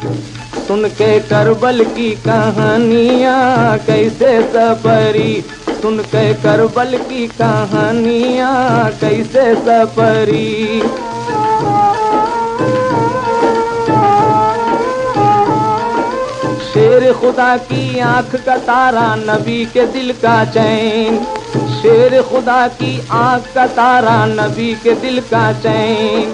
सुन के करबल की कहानियाँ कैसे सपरी, सुन के करबल की कहानियाँ कैसे सपरी। शेर खुदा की आंख का तारा, नबी के दिल का चैन। शेर खुदा की आंख का तारा, नबी के दिल का चैन।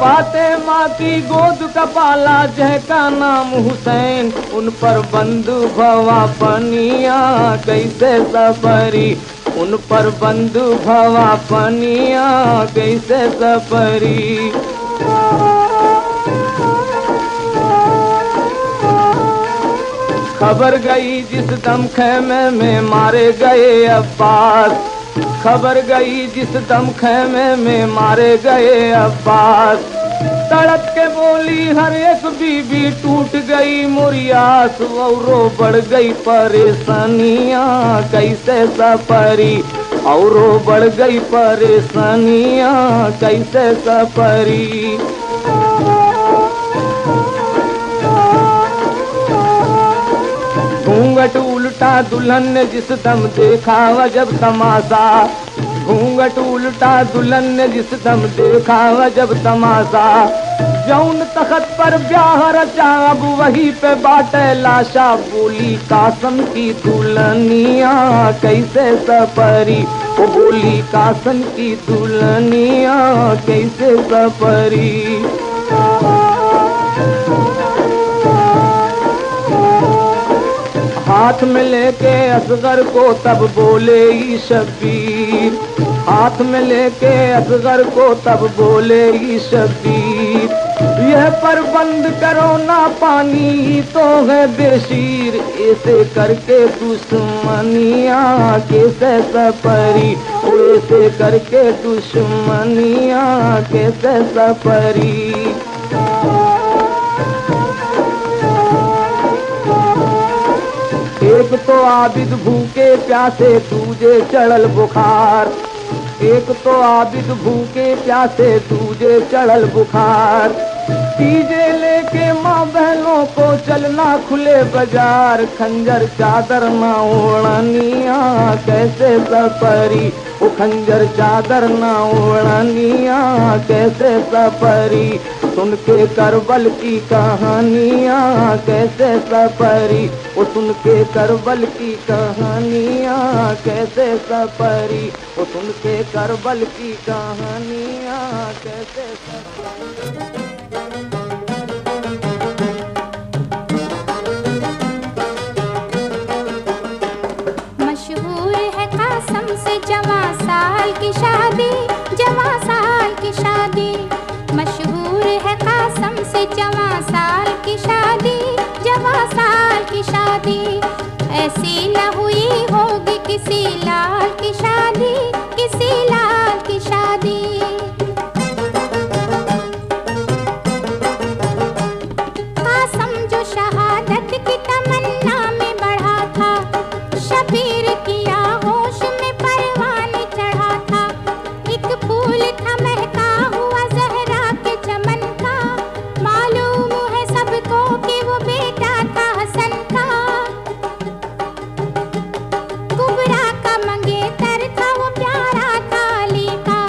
फातिमा की गोद का पाला, जिसका नाम हुसैन। उन पर बंधु भवा पनिया कैसे सपरी, उन पर बंधु भवा पनिया कैसे सपरी। खबर गई जिस दम खेमे में मारे गए अब्बास, खबर गई जिस दम खेमे में मारे गए अब्बास। तड़प के बोली हर एक बीबी, टूट गई मुरियास। औरो बढ़ गई परेशानियाँ कैसे सपरी, औरो बढ़ गई परेशानियाँ कैसे सपरी। घूंघट उल्टा दुल्हन ने जिस दम देखा वजब तमाशा, घूंघट उल्टा दुल्हन ने जिस दम देखा वजब तमाशा। जौन तख्त पर ब्याह रचा, अब वही पे बाटे लाशा। बोली कासम की दुल्हनियाँ कैसे सपरी, वो बोली कासम की दुल्हनियाँ कैसे सपरी। हाथ में लेके असगर को तब बोले ई शब्बीर, हाथ में लेके असगर को तब बोले ई शब्बीर। यह पर बंद करो ना पानी तो है बेशीर, ऐसे करके दुश्मनियाँ कैसे सपरी, ऐसे करके दुश्मनियाँ कैसे सपरी। एक तो आबिद भूखे प्यासे तुझे चढ़ल बुखार, एक तो आबिद भूखे प्यासे तुझे चढ़ल बुखार। तीजे लेके माँ बहनों को चलना खुले बाजार, खंजर चादर ना ओढ़नियाँ कैसे सपरी, वो खंजर चादर ना ओढ़नियाँ कैसे सपरी। सुन के करबल की कहानियाँ कैसे सपरी, वो सुन के करबल की कहानियाँ कैसे सपरी, वो सुन के करबल की कहानियाँ कैसे सपरी। मशहूर है कासम से जवां साल की शादी, जवां साल की शादी। मशहूर है कासम से जवां साल की शादी, जवां साल की शादी। ऐसी न हुई होगी किसी लाल की शादी, किसी लाल की शादी। कासम जो शहादत की तमन्ना में बढ़ा था, शबीर किया होश में परवाने चढ़ा था। एक फूल था महका हुआ ज़हरा के चमन का, मालूम है सबको कि वो बेटा था हसन का। कुबरा का मंगेतर था वो, प्यारा था अली का,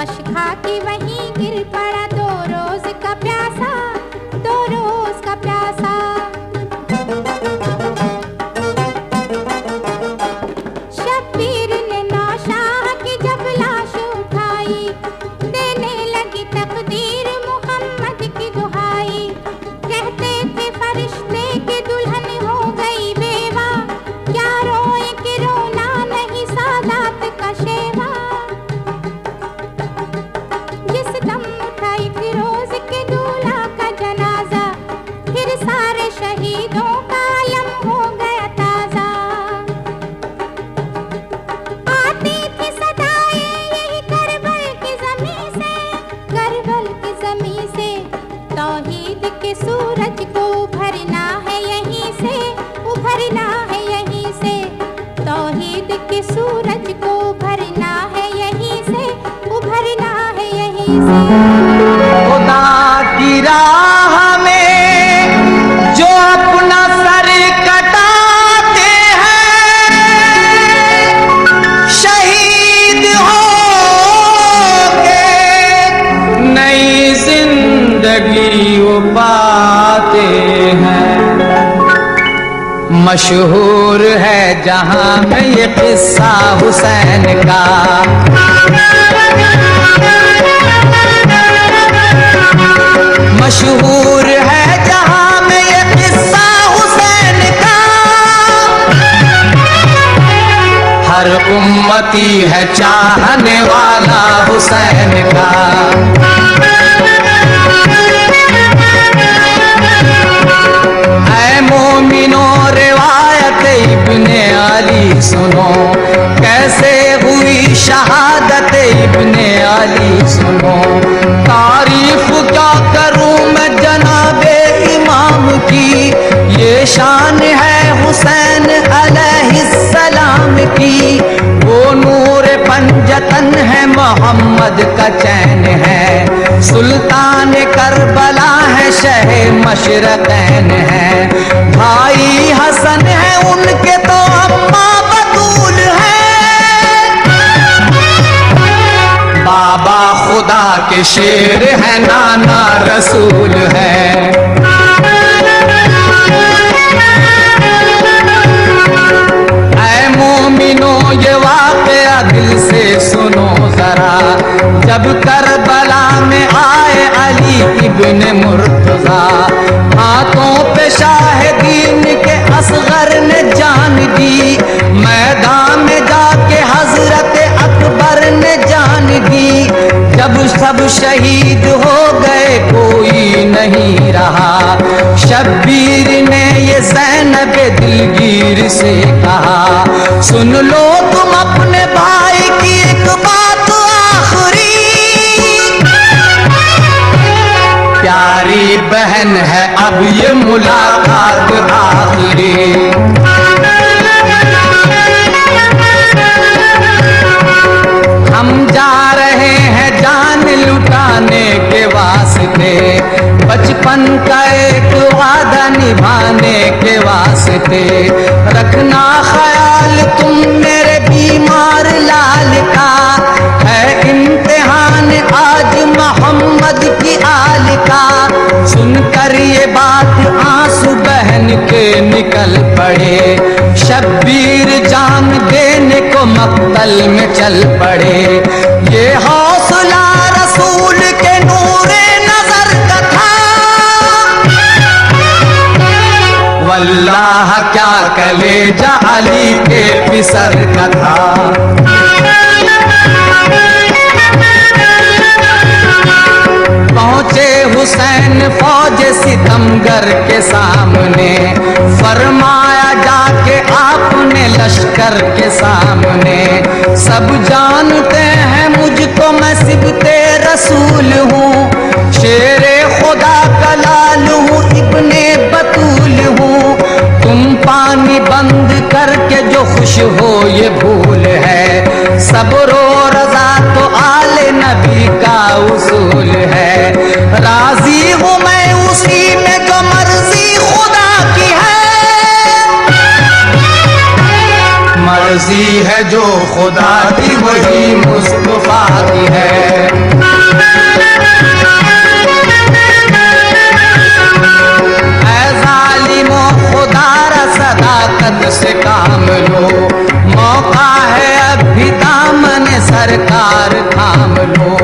कश खा के वहीं गिर पड़ा, 2 रोज का प्यासा, 2 रोज का प्यासा। शब्बीर ने नौशाह की जब लाश उठाई, देने लगी तकदीर मोहम्मद की दुहाई। कहते थे फरिश्ते की दुल्हन हो गई बेवा, क्या रोए कि रोना नहीं सादात का शेवा। जिस दम उठाई फिरोज के दूल्हा का जनाजा, फिर सारे शहीदों का अलम हो गया ताजा। आती थी सदाएं यही करबल की ज़मीं से, करबल की ज़मीं से। तौहीद के सूरज को उभरना है यहीं से, उभरना है यहीं से। तौहीद के सूरज को उभरना है यहीं से, उभरना है यहीं से। खुदा की राह में जो अपना सर कटाते हैं, शहीद होके नई जिंदगी वो पाते हैं। मशहूर है जहां में ये किस्सा हुसैन का, मशहूर है जहां में ये किस्सा हुसैन का। हर उम्मती है चाहने वाला हुसैन का। ऐ मोमिनो रिवायत इब्ने अली सुनो, कैसे हुई शहादत इब्ने अली सुनो। तारीफ क्या करूं मैं जनाबे इमाम की, ये शान है हुसैन अलैहिस्सलाम की। वो नूर पंजतन है मोहम्मद का चैन है, सुल्तान करबला है शह मशरकैन है। भाई हसन है उनके तो अम्मा बतूल है, बाबा खुदा के शेर है नाना रसूल है। ऐ मोमिनो ये वाक़या दिल से सुनो जरा, जब करबला में आए अली इब्ने मुर्तज़ा, हाथों पे शाहिदीन के असगर ने जान दी। मैदान में जाके हजरत अकबर ने जान दी। जब सब शहीद हो गए कोई नहीं रहा, शब्बीर ने ये ज़ैनब दिलगीर से कहा, सुन लो तुम अपने भाई की एक बात आखिरी। प्यारी बहन है अब ये मुलाकात आखिरी। हम जा रहे हैं जान लुटाने के वास्ते, बचपन का एक वादा निभाने के वास्ते। रखना ख्याल तुम मेरे बीमार लाल का, है इम्तिहान आज मोहम्मद की आल का। सुनकर ये बात आंसू बहन के निकल पड़े, शब्बीर जान देने को मक्तल में चल पड़े। ये हौसला रसूल के नूरे नजर का था, वल्लाह क्या कलेजा अली के फिसर का था। पहुंचे हुसैन फौज सितमगर के सामने, फरमाया जाके आपने लश्कर के सामने। सब जानते हैं मुझको मैं सिबते रसूल हूँ, शेरे खुदा का लाल हूँ, इब्ने बतूल हूँ। तुम पानी बंद करके जो खुश हो ये भूल है, सब्रो रजा तो आले नबी का उसूल है। राजी हूँ मैं उसी में जो मर्जी खुदा की है, मर्जी है जो खुदा की वही मुस्तफा की है। हार थाम लो,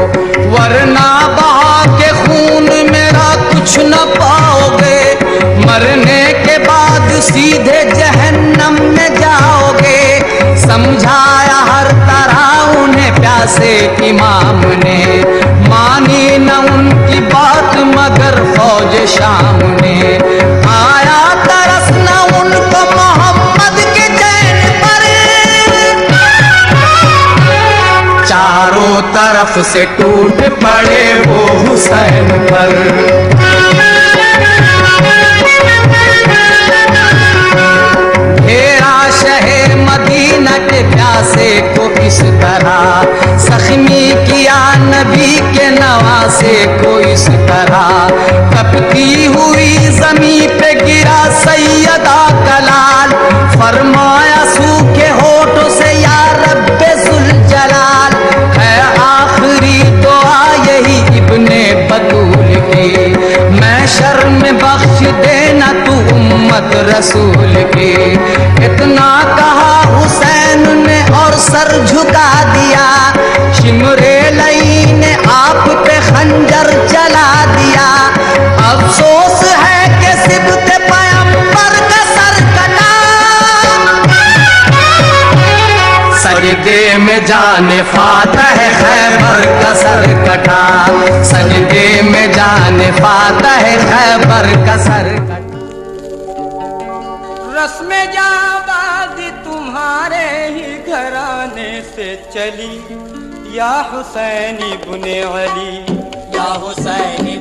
वरना बहा के खून मेरा कुछ न पाओगे। मरने के बाद सीधे जहन्नम में जाओगे। समझाया हर तरह उन्हें प्यासे इमाम ने, मानी न उनकी बात मगर फौज शाम ने। आया तरस न उनको मोहम्मद के चैन पर, चारों तरफ से टूट पड़े वो हुसैन पर। घेरा शहर मदीना के प्यासे को इस तरह, जख्मी किया नबी के नवासे को इस तरह। तपती हुई जमीन पे गिरा सैयदा कलाल, फरमाया सूखे होठों से या रब्बे जुल जलाल। है आखिरी दुआ यही इब्ने बतूल की, मैं शर्म बख्श देना तू उम्मत रसूल की। इतना कहा हुसैन ने और सर झुका दिया, शिमरे लई ने आप पे खंजर चला दिया। अफसोस है कि सिबते पैगंबर का सर कटा, सजदे में जाने फातह खैबर का सर कटा। सजदे में जाने फातह खैबर का सर कटा। रस्म जाबादी तुम्हारे ही घराने से चली, या हुसैन इब्ने अली, या हुसैन